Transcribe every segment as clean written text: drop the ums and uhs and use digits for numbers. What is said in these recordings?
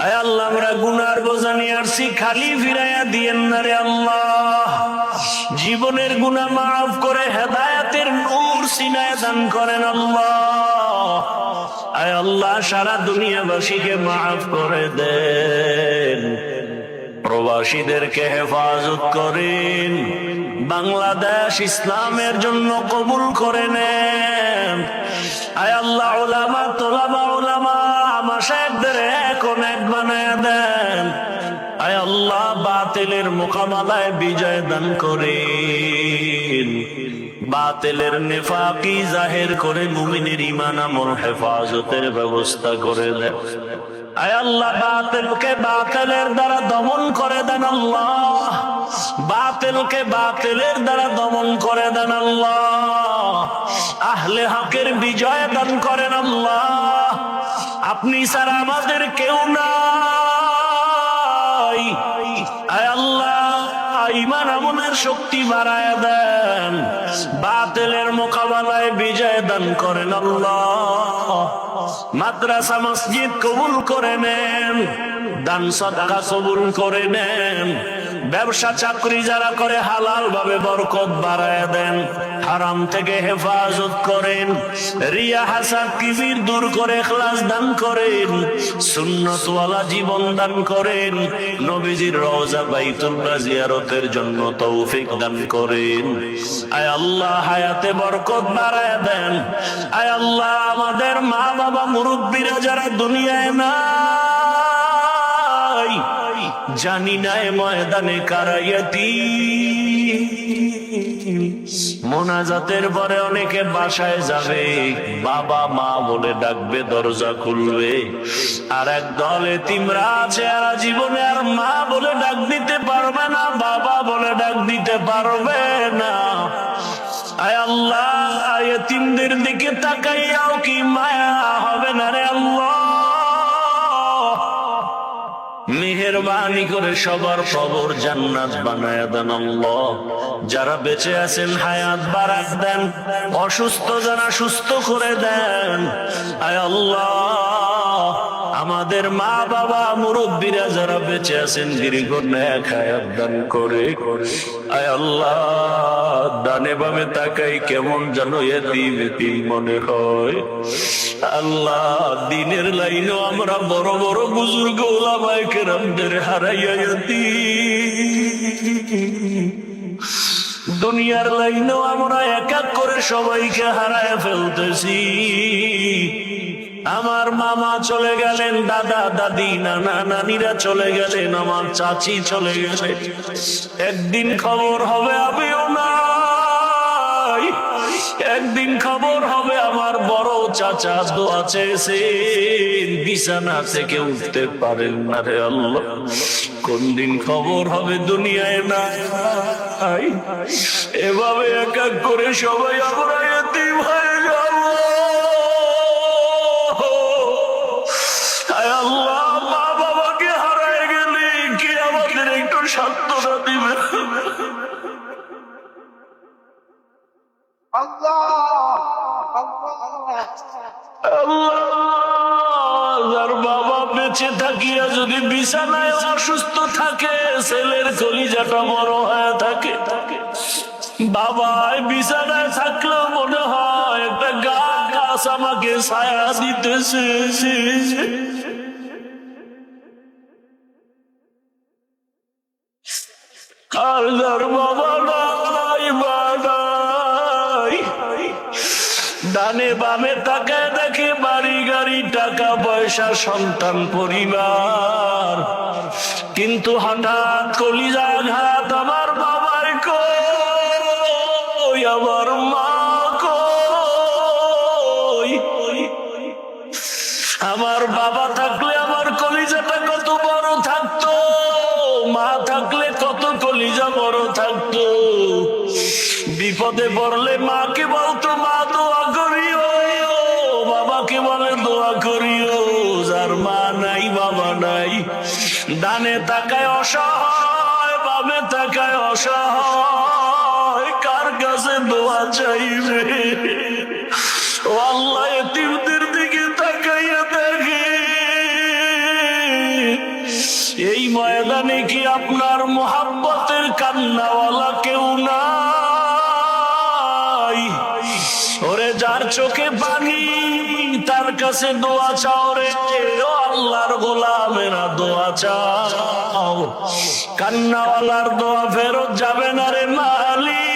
আয় আল্লাহ, আমরা গুনার বোঝা নিয়ে আসছি, খালি ফিরাইয়া দিয়েন না রে আল্লাহ। জীবনের গুনাহ মাফ করে হেদায়েতের নূর সিনায় দান করেন আল্লাহ। আয় আল্লাহ, সারা দুনিয়াবাসীকে মাফ করে দেন, প্রবাসীদেরকে হেফাজত করেন, বাংলাদেশ ইসলামের জন্য কবুল করে নেন। আয় আল্লাহ, উলামা তোলামা উলামা মাশায়েখদের এখন এক বানায় দেন। আয় আল্লাহ, বাতিলের মোকাবেলায় বিজয় দান করেন, বাতিলের নিফাকি জাহির করে মুমিনের ঈমান আমল হেফাজতের ব্যবস্থা করে দেন। আয় আল্লাহ, বাতিলকে বাতিলের দ্বারা দমন করে দেন আল্লাহ, বাতিলকে বাতিলের দ্বারা দমন করে দেন আল্লাহ। আহলে হকের বিজয় দান করেন আল্লাহ। আপনি ছাড়া আমাদের কেউ নাই। আয় আল্লাহ, ঈমান আমলের শক্তি বাড়ায় দেন, বাতিলের মোকাবেলায় বিজয় দান করেন আল্লাহ। মাদ্রাসা মসজিদ কবুল করে নেন, দান সদকা কবুল করে নেন, ব্যবসা চাকরি যারা করে হালাল ভাবে বরকত বাড়ায় দেন, হারাম থেকে হেফাজত করেন, রিয়া হাসাদ কিবির দূর করে ইখলাস দান করেন, সুন্নতওয়ালা জীবন দান করেন, নবীজির রওজা বাইতুল্লাহ জিয়ারতের জন্য তৌফিক দান করেন। আয় আল্লাহ, হায়াতে বরকত বাড়ায় দেন। আয় আল্লাহ, আমাদের মা বাবা মুরব্বীরা যারা দুনিয়ায় নাই, জানি না এ ময়দানে কারা ইয়াতীম। মোনাজাতের পরে অনেকে বাসায় যাবে, বাবা মা বলে ডাকবে, দরজা খুলবে। আর এক দল এতিমরা আছে, এরা জীবনে আর মা বলে ডাক দিতে পারবে না, বাবা বলে ডাক দিতে পারবে না। আয় আল্লাহ, এতিমদের দিকে তাকাইয়াও কি মায়া হবে না রে আল্লাহ? মেহেরবানি করে সবার কবর জান্নাত বানায়া দেন আল্লাহ। যারা বেঁচে আছেন হায়াত বারাক দেন, অসুস্থ যারা সুস্থ করে দেন। আয় আল্লাহ, আমাদের মা বাবা মুরব্বীরা যারা বেঁচে আছেন দীর্ঘ নেক হায়াত দান করে। আয় আল্লাহ, ডানে বামে তাকাই কেমন যেন এতিম এতিম মনে হয়। আল্লাহ, দিনের লাইনেও আমরা বড় বড় বুজুর্গ ওলামায়ে কেরামদের হারাইয়া এতিম, দুনিয়ার লাইনেও আমরা এক এক করে সবাইকে হারায় ফেলতেছি। আমার মামা চলে গেলেন, দাদা দাদি নানা নানিরা চলে গেলেন, আমার চাচি চলে গেলেন। একদিন খবর হবে আমিও নাই, একদিন খবর হবে আমার বড় চাচা দোয়া চেয়েছেন, বিছানা থেকে উঠতে পারেন না রে আল্লাহ। কোন দিন খবর হবে দুনিয়ায় নাই। এভাবে এক এক করে সবাই আমরা এতিম হয়ে যাব। আল্লাহ, মা বাবাকে হারায় গেলে কি আমাদের একটু সান্ত্বনা দিবে? আল্লাহ, বাবা বেঁচে থাকিয়া যদি বিছানায় অসুস্থ থাকে, ছেলের কলিজাটা বড় হয়ে থাকে, বাবা বিছানায় থাকলেও মনে হয় একটা গাছ আমাকে ছায়া দিতেছে। আর যার বাবা নাই, মা নাই, ডানে বামে তাকায় দেখে বাড়ি গাড়ি টাকা পয়সা সন্তান পরিবার, কিন্তু হঠাৎ কলিজা ঘাত, আমার বাবার কই, আমার মা কই? আমার বাবা থাকলে আমার কলিজাটা কত বড় থাকতো, মা থাকলে কত কলিজা বড় থাকতো। বিপদে পড়লে মাকে বলতো মা দোয়া করিও, বাবাকে বলে দোয়া করিও। যার মা নাই বাবা নাই, ডানে তাকায় অসহায়, বামে তাকায় অসহায়, কার কাছে দোয়া চাইবে? ও আল্লাহ, এতিমদের দিকে তাকাইয়া দেখে ময়দানে কি আপনার মোহাব্বতের কান্নাওয়ালা কেউ নাই? ওরে যার চোখে পানি তার কাছে দোয়া চাও রে, ও আল্লাহর গোলামেরা দোয়া চাও। কান্নাওয়ালার দোয়া ফেরত যাবে না রে মালিক।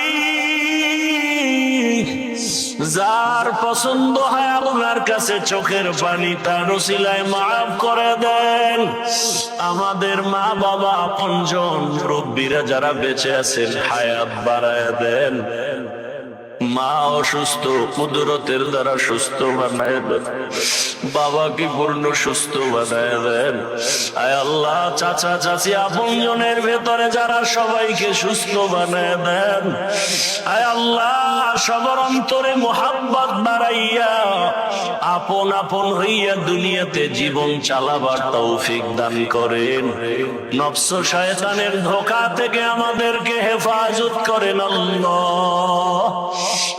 যার পছন্দ হয় আপনার কাছে চোখের পানি তার ওসিলায় মাফ করে দেন। আমাদের মা বাবা আপনজন মুরব্বীরা যারা বেঁচে আছেন হায়াত বাড়ায় দেন। মা অসুস্থ, কুদরতের দ্বারা সুস্থ বানায় দেন। বাবাকে পূর্ণ সুস্থ বানায় দেন। আয় আল্লাহ, চাচা চাচি আপনজনের ভেতরে যারা সবাইকে সুস্থ বানায় দেন। আয় আল্লাহ, সবার অন্তরে মোহাব্বত বাড়াইয়া আপন আপন হইয়া দুনিয়াতে জীবন চালাবার তৌফিক দান করেন। নফস শয়তানের ধোঁকা থেকে আমাদেরকে হেফাজত করেন আল্লাহ।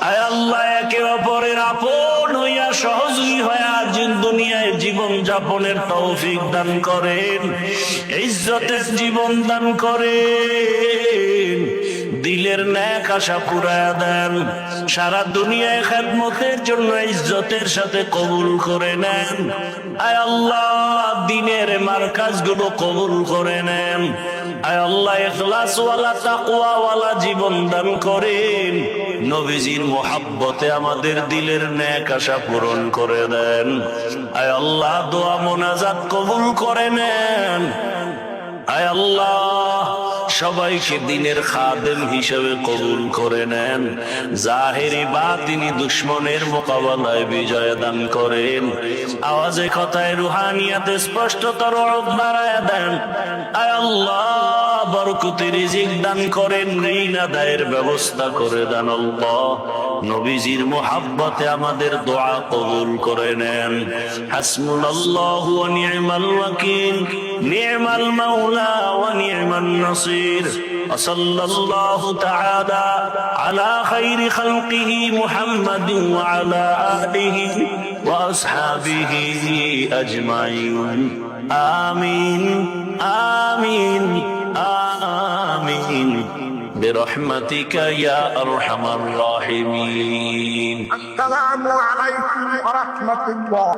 আয় আল্লাহ, একে অপরের আপন হইয়া সহযোগী হইয়া দুনিয়ায় জীবন যাপনের তৌফিক দান করেন। ইজ্জতের জীবন দান করেন। দিলের ন্যাক আশা পুরায়া দেন। সারা দুনিয়ায় খেদমতের জন্য ইজ্জতের সাথে কবুল করে নেন। আয় আল্লাহ, দিনের মারকাজ গুলো কবুল করে নেন। আয় আল্লাহ, ইখলাস ওয়ালা তাকওয়া ওয়ালা জীবন দান করেন। নবীজির মোহাব্বতে আমাদের দিলের ন্যাক আশা পূরণ করে দেন। আয় আল্লাহ, দোয়া মোনাজাত কবুল করে নেন। আয় আল্লাহ, সবাইকে দিনের খাদেম হিসেবে কবুল করে নেন। জাহেরি বাতিনি দুশ্মনের মোকাবেলায় বিজয় দান করেন। আওয়াজে কথায় রুহানিয়াতে স্পষ্টতর বাড়ায় দেন। আয় আল্লাহ, বরকতি রিজিক দান করেন। ঋণ আদায়ের ব্যবস্থা করে দেন আল্লাহ। নবীজির মোহাব্বতে আমাদের দোয়া কবুল করে নেন। হাসবুনাল্লাহু ওয়া নি'মাল ওয়াকিল, নি'মাল মাওলা ওয়া নি'মান নাসির। সাল্লাল্লাহু তাআলা আলা খাইরি খালকিহি মুহাম্মাদিন ওয়া আলা আলিহি ওয়া আসহাবিহি আজমাইন। আমিন আমিন আমিন برحمتك يا أرحم الراحمين. السلام عليكم ورحمة الله.